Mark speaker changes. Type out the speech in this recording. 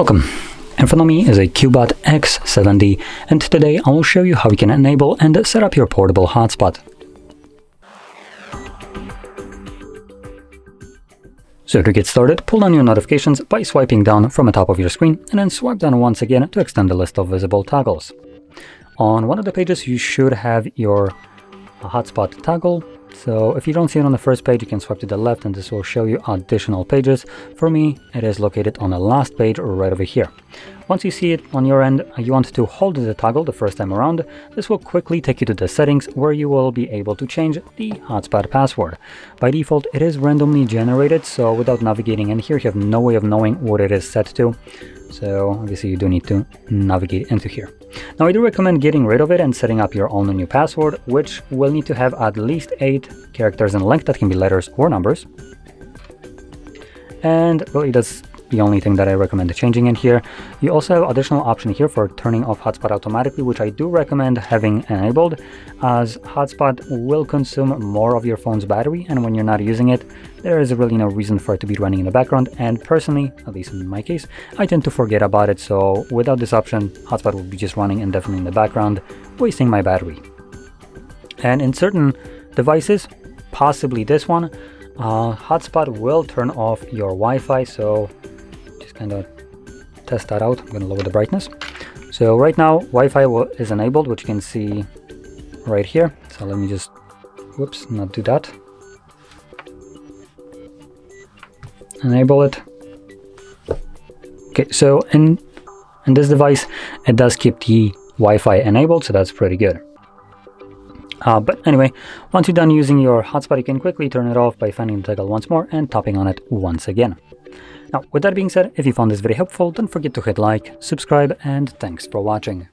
Speaker 1: Welcome. In front of me is a CUBOT X70, and today I will show you how you can enable and set up your portable hotspot. So to get started, pull down your notifications by swiping down from the top of your screen, and then swipe down once again to extend the list of visible toggles. On one of the pages you should have your hotspot toggle. So if you don't see it on the first page, you can swipe to the left and this will show you additional pages. For me, it is located on the last page right over here. Once you see it on your end, you want to hold the toggle the first time around. This will quickly take you to the settings where you will be able to change the hotspot password. By default, it is randomly generated, so without navigating in here, you have no way of knowing what it is set to. So obviously you do need to navigate into here. Now I do recommend getting rid of it and setting up your own new password, which will need to have at least 8 characters in length. That can be letters or numbers. And really that's the only thing that I recommend changing in here. You also have additional option here for turning off hotspot automatically, which I do recommend having enabled, as hotspot will consume more of your phone's battery, and when you're not using it, there is really no reason for it to be running in the background. And personally, at least in my case, I tend to forget about it, so without this option, hotspot will be just running indefinitely in the background, wasting my battery. And in certain devices, possibly this one, hotspot will turn off your Wi-Fi, so just kind of test that out. I'm going to lower the brightness. So right now Wi-Fi is enabled, which you can see right here. So let me just, whoops, not do that. Enable it. Okay, so in this device it does keep the Wi-Fi enabled, so that's pretty good. But anyway, once you're done using your hotspot, you can quickly turn it off by finding the toggle once more and tapping on it once again. Now, with that being said, if you found this very helpful, don't forget to hit like, subscribe, and thanks for watching.